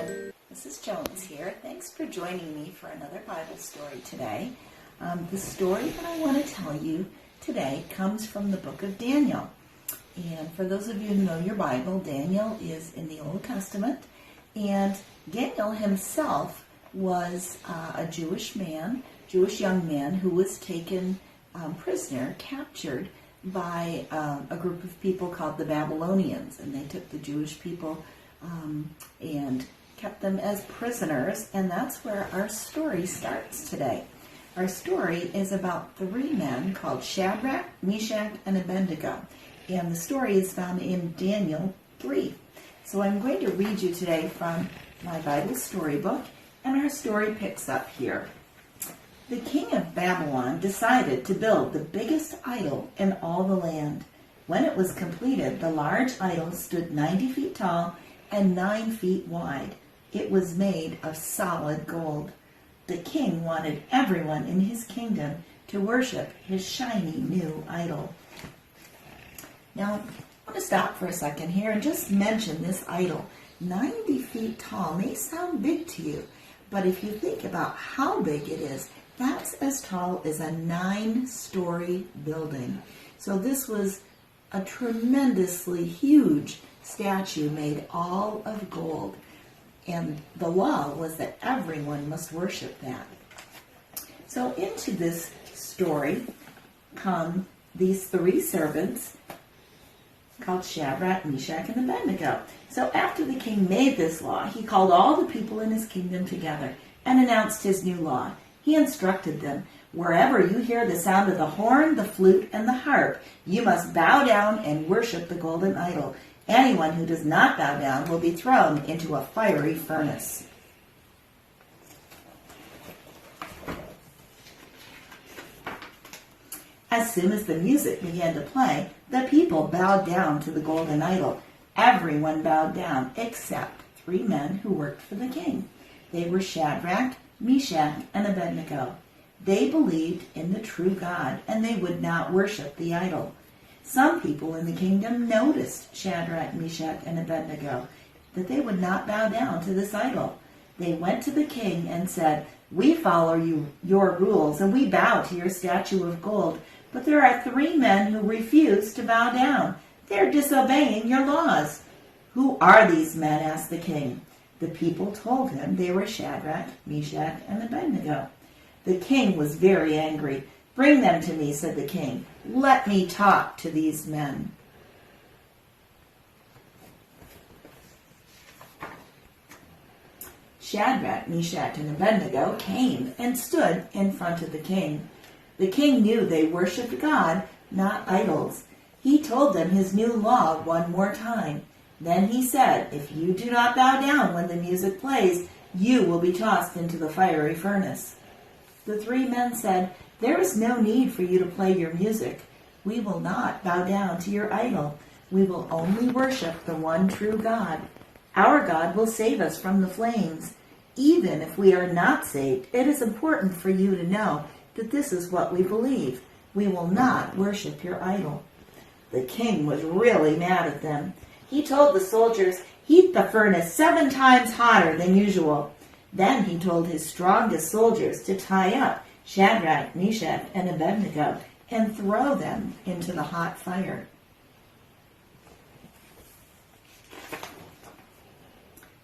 everyone. Mrs. Jones here. Thanks for joining me for another Bible story today. The story that I want to tell you today comes from the book of Daniel. And for those of you who know your Bible, Daniel is in the Old Testament. And Daniel himself was a Jewish young man who was taken prisoner, captured by a group of people called the Babylonians. And they took the Jewish people and kept them as prisoners, and that's where our story starts today. Our story is about three men called Shadrach, Meshach, and Abednego, and the story is found in Daniel 3. So I'm going to read you today from my Bible storybook, and our story picks up here. The king of Babylon decided to build the biggest idol in all the land. When it was completed, the large idol stood 90 feet tall and 9 feet wide. It was made of solid gold. The king wanted everyone in his kingdom to worship his shiny new idol. Now, I want to stop for a second here and just mention this idol. 90 feet tall may sound big to you, but if you think about how big it is, that's as tall as a 9-story building. So this was a tremendously huge statue made all of gold. And the law was that everyone must worship that. So into this story come these three servants called Shadrach, Meshach, and Abednego. So after the king made this law, he called all the people in his kingdom together and announced his new law. He instructed them, "Wherever you hear the sound of the horn, the flute, and the harp, you must bow down and worship the golden idol. Anyone who does not bow down will be thrown into a fiery furnace." As soon as the music began to play, the people bowed down to the golden idol. Everyone bowed down except three men who worked for the king. They were Shadrach, Meshach, and Abednego. They believed in the true God, and they would not worship the idol. Some people in the kingdom noticed Shadrach, Meshach, and Abednego, that they would not bow down to this idol. They went to the king and said, "We follow your rules, and we bow to your statue of gold, but there are three men who refuse to bow down. They're disobeying your laws." "Who are these men?" asked the king. The people told him they were Shadrach, Meshach, and Abednego. The king was very angry. "Bring them to me," said the king. "Let me talk to these men." Shadrach, Meshach, and Abednego came and stood in front of the king. The king knew they worshipped God, not idols. He told them his new law one more time. Then he said, "If you do not bow down when the music plays, you will be tossed into the fiery furnace." The three men said, "There is no need for you to play your music. We will not bow down to your idol. We will only worship the one true God. Our God will save us from the flames. Even if we are not saved, it is important for you to know that this is what we believe. We will not worship your idol." The king was really mad at them. He told the soldiers, "Heat the furnace 7 times hotter than usual." Then he told his strongest soldiers to tie up Shadrach, Meshach, and Abednego and throw them into the hot fire.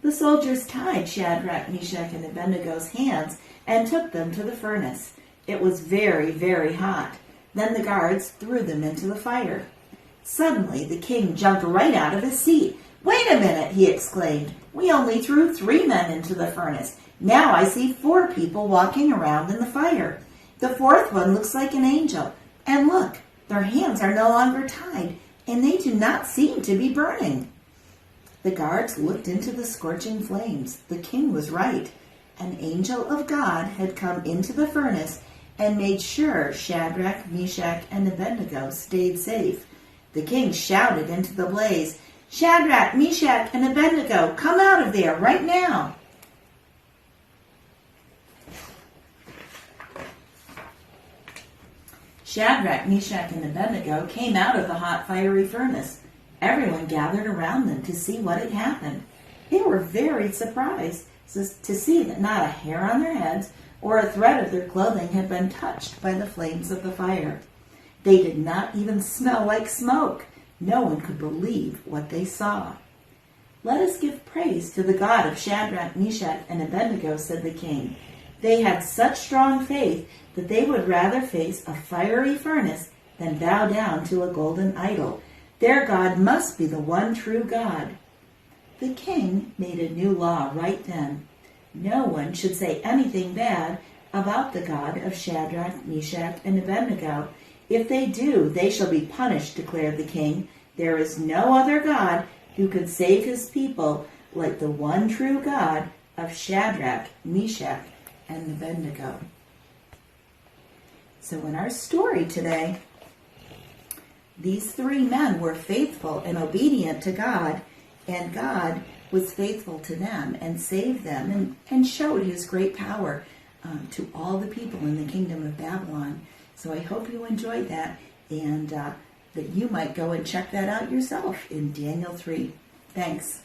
The soldiers tied Shadrach, Meshach, and Abednego's hands and took them to the furnace. It was very, very hot. Then the guards threw them into the fire. Suddenly, the king jumped right out of his seat. "Wait a minute," he exclaimed. "We only threw 3 men into the furnace. Now I see 4 people walking around in the fire. The 4th one looks like an angel. And look, their hands are no longer tied, and they do not seem to be burning." The guards looked into the scorching flames. The king was right. An angel of God had come into the furnace and made sure Shadrach, Meshach, and Abednego stayed safe. The king shouted into the blaze, "Shadrach, Meshach, and Abednego, come out of there right now." Shadrach, Meshach, and Abednego came out of the hot, fiery furnace. Everyone gathered around them to see what had happened. They were very surprised to see that not a hair on their heads or a thread of their clothing had been touched by the flames of the fire. They did not even smell like smoke. No one could believe what they saw. "Let us give praise to the God of Shadrach, Meshach, and Abednego," said the king. "They had such strong faith that they would rather face a fiery furnace than bow down to a golden idol. Their God must be the one true God." The king made a new law right then. No one should say anything bad about the God of Shadrach, Meshach, and Abednego. "If they do, they shall be punished," declared the king. "There is no other God who could save his people like the one true God of Shadrach, Meshach, and Abednego." So in our story today, these three men were faithful and obedient to God, and God was faithful to them and saved them and showed his great power to all the people in the kingdom of Babylon. So I hope you enjoyed that, and that you might go and check that out yourself in Daniel 3. Thanks.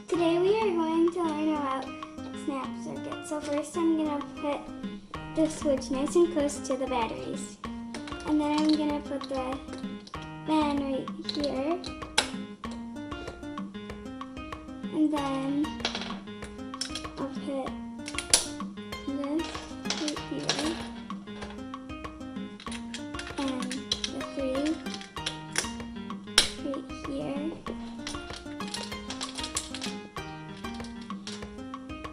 Today we are going to learn about snap circuits. So first I'm going to put the switch nice and close to the batteries. And then I'm going to put the fan right here. And then I'll put this right here. And the 3 right here.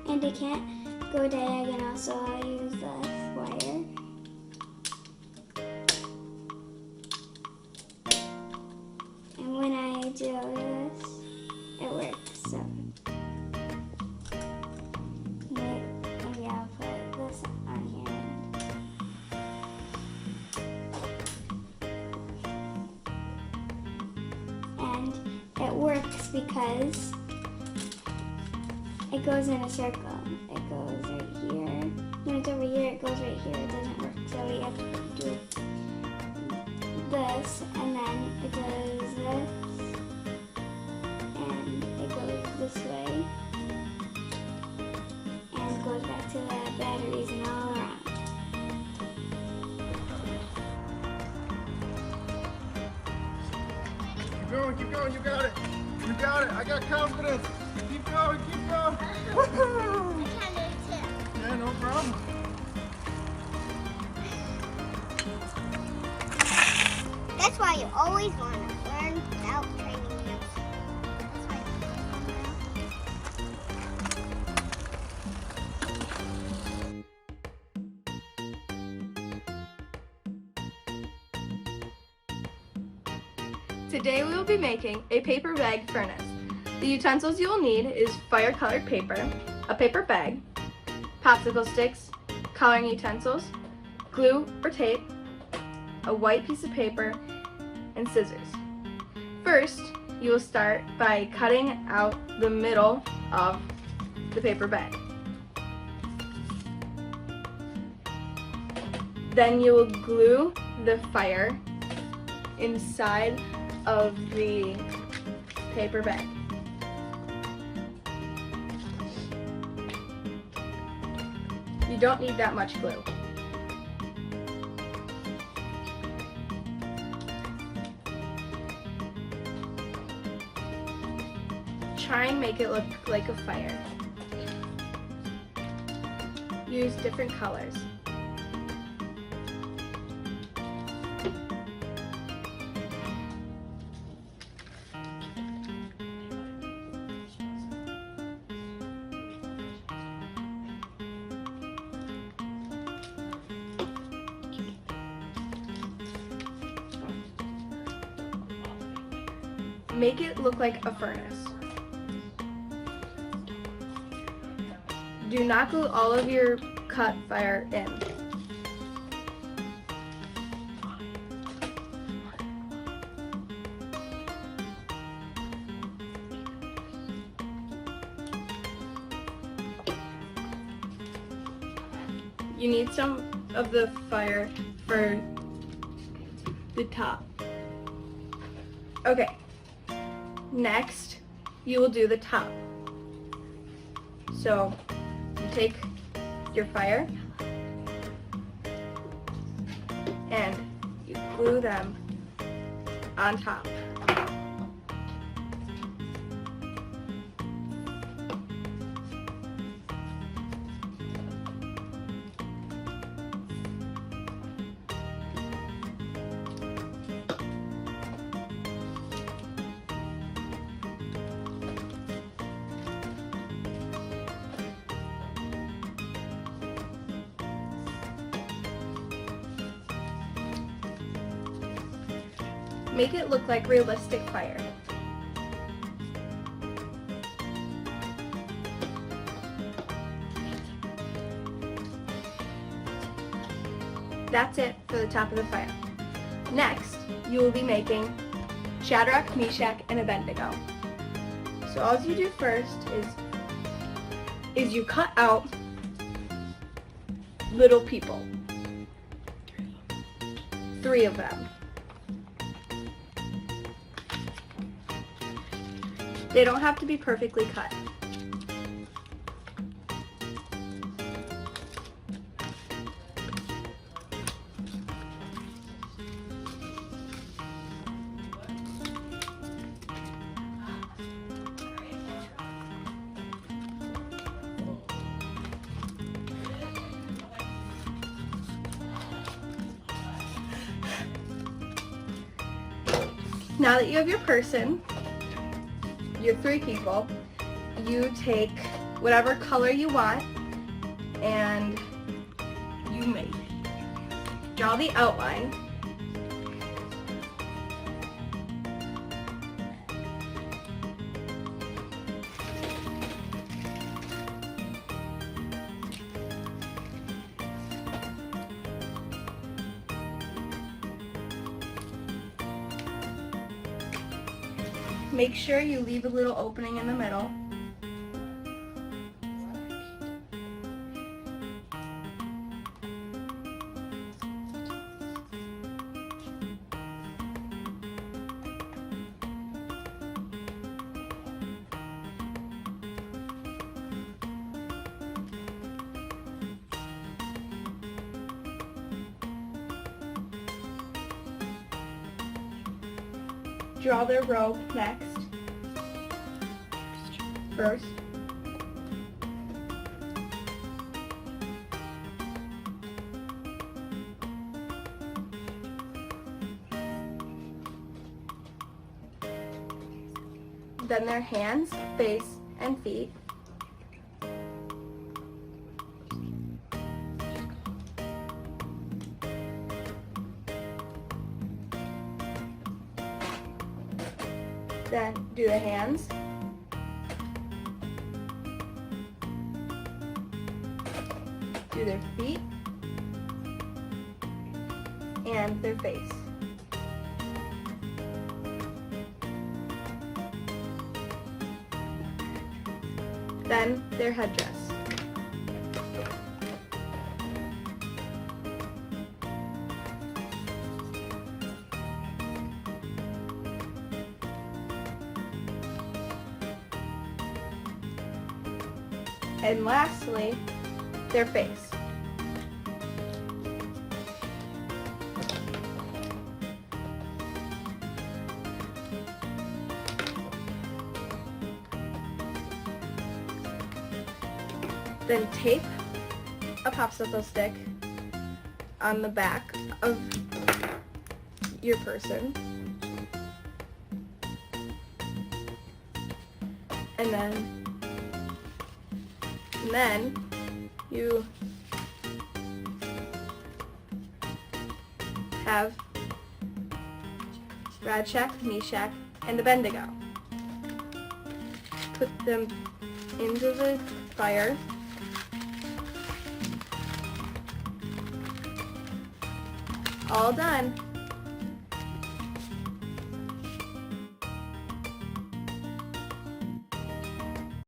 And it can't go diagonal, so I'll use this wire. And when I do this, it works. So maybe I'll put this on here. And it works because it goes in a circle. It goes right here. When it's over here, it goes right here. It doesn't work. So we have to do this, and then it goes going, keep going. You got it. You got it. I got confidence. Keep going, keep going. Woo-hoo. I can do it too. Yeah, no problem. That's why you always want to learn without training wheels. That's why Today we will be making a paper bag furnace. The utensils you will need is fire-colored paper, a paper bag, popsicle sticks, coloring utensils, glue or tape, a white piece of paper, and scissors. First, you will start by cutting out the middle of the paper bag. Then you will glue the fire inside of the paper bag. You don't need that much glue. Try and make it look like a fire. Use different colors. Make it look like a furnace. Do not glue all of your cut fire in. You need some of the fire for the top. Okay, next you will do the top. So you take your fire and you glue them on top. Make it look like realistic fire. That's it for the top of the fire. Next, you will be making Shadrach, Meshach, and Abednego. So all you do first is you cut out little people. 3 of them. They don't have to be perfectly cut. Now that you have your person, your 3 people, you take whatever color you want and you draw the outline. Make sure you leave a little opening in the middle. Draw their robe next. First. Then their hands, face, and feet. Then do the hands. Do their feet. And their face. Then their headdress. And lastly, their face. Then tape a popsicle stick on the back of your person. And then you have Shadrach, Meshach, and Abednego. Put them into the fire. All done.